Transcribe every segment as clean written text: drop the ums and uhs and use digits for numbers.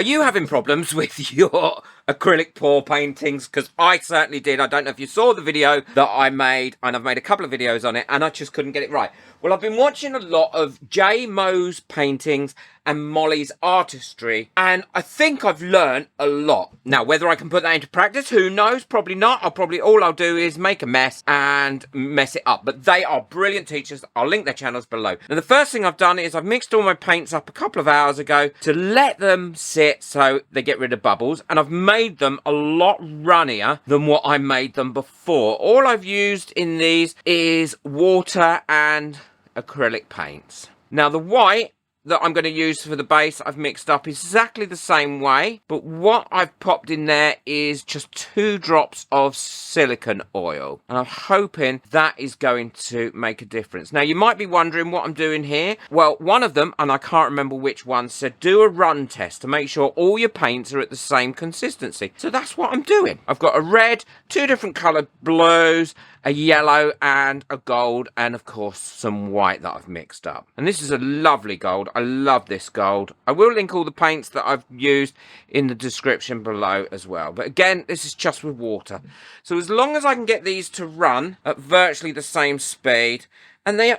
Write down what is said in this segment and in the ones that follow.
Are you having problems with your acrylic pour paintings? Because I certainly did. I don't know if you saw the video that I made, and I've made a couple of videos on it, and I just couldn't get it right. Well, I've been watching a lot of J Mo's paintings and Molly's artistry, and I think I've learned a lot. Now, whether I can put that into practice, who knows? Probably not. All I'll do is make a mess and mess it up. But they are brilliant teachers. I'll link their channels below. Now, the first thing I've done is I've mixed all my paints up a couple of hours ago to let them sit so they get rid of bubbles, and I've made them a lot runnier than what I made them before. All I've used in these is water and acrylic paints. Now, the white that I'm going to use for the base I've mixed up exactly the same way, but what I've popped in there is just 2 drops of silicone oil, and I'm hoping that is going to make a difference. Now, you might be wondering what I'm doing here. Well, one of them, and I can't remember which one, said do a run test to make sure all your paints are at the same consistency. So that's what I'm doing. I've got a red, 2 different coloured blues, a yellow and a gold, and of course some white that I've mixed up. And this is a lovely gold. I love this gold. I will link all the paints that I've used in the description below as well. But again, this is just with water. So as long as I can get these to run at virtually the same speed, and they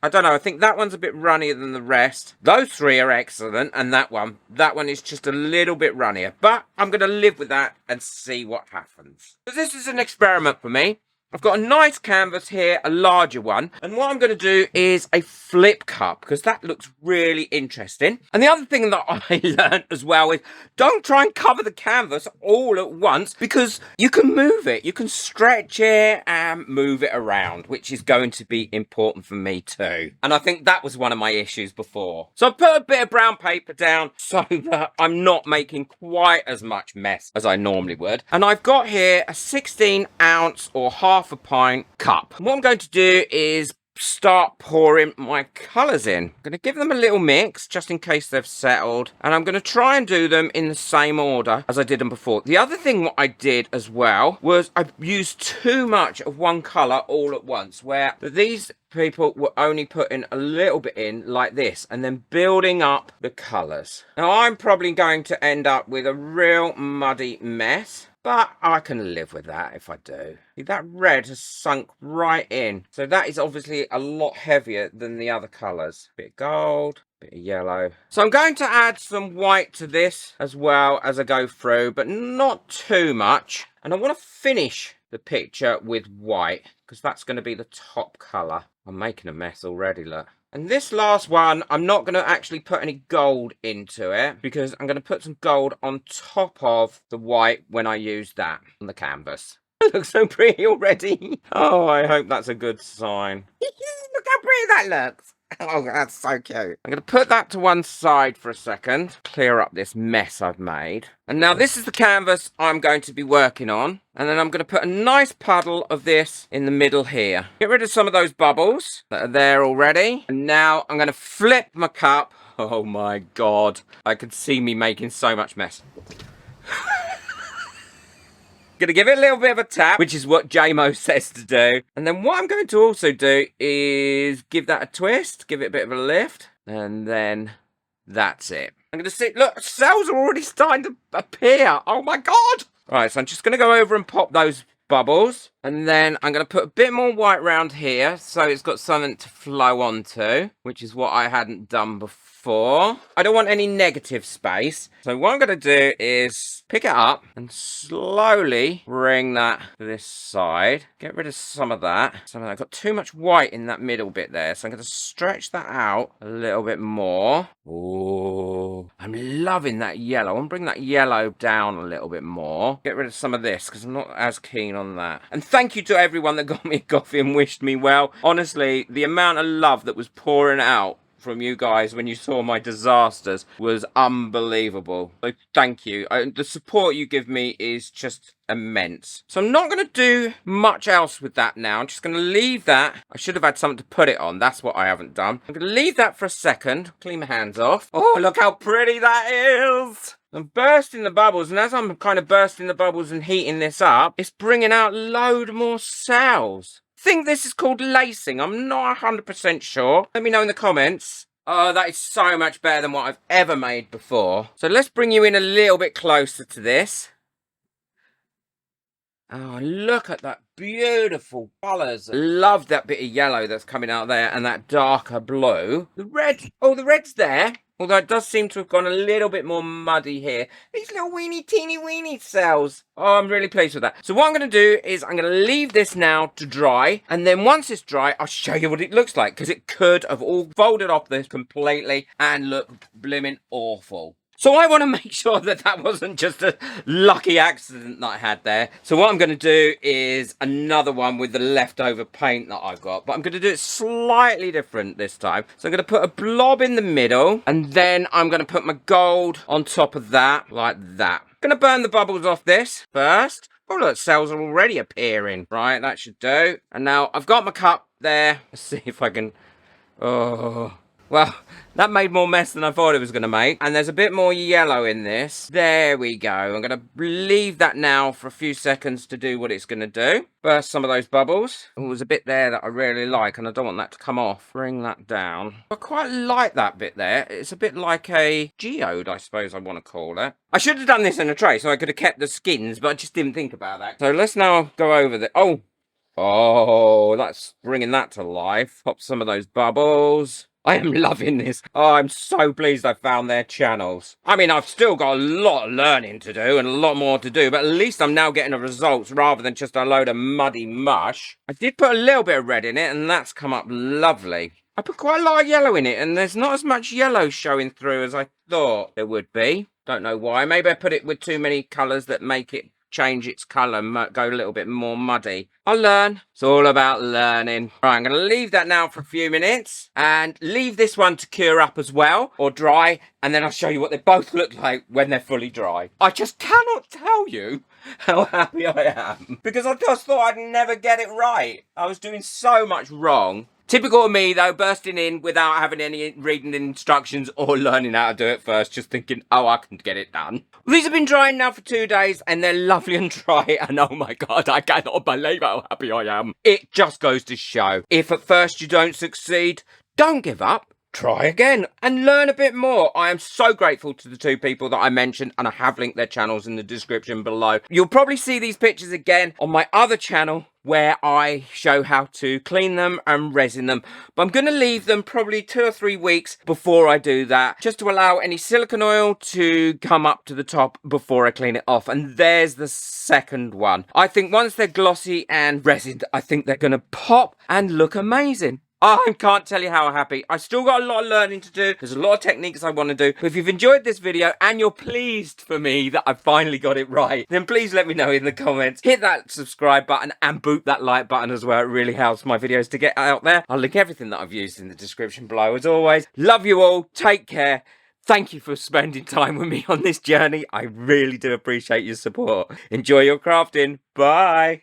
I don't know, I think that one's a bit runnier than the rest. Those 3 are excellent, and that one is just a little bit runnier. But I'm going to live with that and see what happens. So this is an experiment for me. I've got a nice canvas here, a larger one, and what I'm going to do is a flip cup, because that looks really interesting. And the other thing that I learned as well is don't try and cover the canvas all at once, because you can move it. You can stretch it and move it around, which is going to be important for me too. And I think that was one of my issues before. So I put a bit of brown paper down so that I'm not making quite as much mess as I normally would. And I've got here a 16-ounce or half a pint cup. And what I'm going to do is start pouring my colours in. I'm going to give them a little mix just in case they've settled, and I'm going to try and do them in the same order as I did them before. The other thing what I did as well was I used too much of one colour all at once, where these people were only putting a little bit in like this and then building up the colours. Now I'm probably going to end up with a real muddy mess, but I can live with that if I do. That red has sunk right in. So that is obviously a lot heavier than the other colours. Bit of gold, bit of yellow. So I'm going to add some white to this as well as I go through, but not too much. And I want to finish the picture with white, because that's going to be the top colour. I'm making a mess already, look. And this last one, I'm not going to actually put any gold into it, because I'm going to put some gold on top of the white when I use that on the canvas. It looks so pretty already. Oh, I hope that's a good sign. Look how pretty that looks. Oh, that's so cute. I'm going to put that to one side for a second. Clear up this mess I've made. And now this is the canvas I'm going to be working on. And then I'm going to put a nice puddle of this in the middle here. Get rid of some of those bubbles that are there already. And now I'm going to flip my cup. Oh my God. I could see me making so much mess. Gonna give it a little bit of a tap, which is what JMO says to do. And then what I'm going to also do is give that a twist, give it a bit of a lift, and then that's it. I'm gonna see, look, cells are already starting to appear. Oh my God. Right, so I'm just gonna go over and pop those bubbles, and then I'm going to put a bit more white round here so it's got something to flow onto, which is what I hadn't done before. I don't want any negative space, so what I'm going to do is pick it up and slowly bring that to this side. Get rid of some of that. I've got too much white in that middle bit there, so I'm going to stretch that out a little bit more. Oh, I'm loving that yellow. I want to bring that yellow down a little bit more. Get rid of some of this because I'm not as keen on that. And thank you to everyone that got me a coffee and wished me well. Honestly, the amount of love that was pouring out from you guys when you saw my disasters was unbelievable. So thank you. The support you give me is just immense. So I'm not going to do much else with that now. I'm just going to leave that. I should have had something to put it on. That's what I haven't done. I'm going to leave that for a second. Clean my hands off. Oh, look how pretty that is. I'm bursting the bubbles, and as I'm kind of bursting the bubbles and heating this up, it's bringing out a load more cells. I think this is called lacing. I'm not 100% sure. Let me know in the comments. Oh, that is so much better than what I've ever made before. So let's bring you in a little bit closer to this. Oh, look at that beautiful colours. Love that bit of yellow that's coming out there and that darker blue. The red, oh, the red's there. Although it does seem to have gone a little bit more muddy here. These little teeny weeny cells. Oh, I'm really pleased with that. So what I'm going to do is I'm going to leave this now to dry. And then once it's dry, I'll show you what it looks like. Because it could have all folded off this completely and look blimmin' awful. So I want to make sure that that wasn't just a lucky accident that I had there. So what I'm going to do is another one with the leftover paint that I've got. But I'm going to do it slightly different this time. So I'm going to put a blob in the middle. And then I'm going to put my gold on top of that, like that. I'm going to burn the bubbles off this first. Oh, look, cells are already appearing. Right, that should do. And now I've got my cup there. Let's see if I can... Oh... Well, that made more mess than I thought it was going to make. And there's a bit more yellow in this. There we go. I'm going to leave that now for a few seconds to do what it's going to do. Burst some of those bubbles. Oh, there's a bit there that I really like, and I don't want that to come off. Bring that down. I quite like that bit there. It's a bit like a geode, I suppose I want to call it. I should have done this in a tray, so I could have kept the skins, but I just didn't think about that. So let's now go over the... Oh, that's bringing that to life. Pop some of those bubbles. I am loving this. Oh, I'm so pleased I found their channels. I mean, I've still got a lot of learning to do and a lot more to do, but at least I'm now getting the results rather than just a load of muddy mush. I did put a little bit of red in it, and that's come up lovely. I put quite a lot of yellow in it, and there's not as much yellow showing through as I thought there would be. Don't know why. Maybe I put it with too many colours that make it change its colour, go a little bit more muddy. I'll learn. It's all about learning. Right, I'm going to leave that now for a few minutes and leave this one to cure up as well, or dry, and then I'll show you what they both look like when they're fully dry. I just cannot tell you how happy I am because I just thought I'd never get it right. I was doing so much wrong. Typical of me, though, bursting in without having any reading instructions or learning how to do it first, just thinking, oh, I can get it done. Well, these have been drying now for 2 days, and they're lovely and dry, and oh my God, I cannot believe how happy I am. It just goes to show, if at first you don't succeed, don't give up. Try again and learn a bit more. I am so grateful to the 2 people that I mentioned, and I have linked their channels in the description below. You'll probably see these pictures again on my other channel where I show how to clean them and resin them. But I'm going to leave them probably 2 or 3 weeks before I do that, just to allow any silicone oil to come up to the top before I clean it off. And there's the second one. I think once they're glossy and resined, I think they're going to pop and look amazing. I can't tell you how happy. I still got a lot of learning to do. There's a lot of techniques I want to do. But if you've enjoyed this video and you're pleased for me that I finally got it right, then please let me know in the comments. Hit that subscribe button and boot that like button as well. It really helps my videos to get out there. I'll link everything that I've used in the description below as always. Love you all. Take care. Thank you for spending time with me on this journey. I really do appreciate your support. Enjoy your crafting. Bye.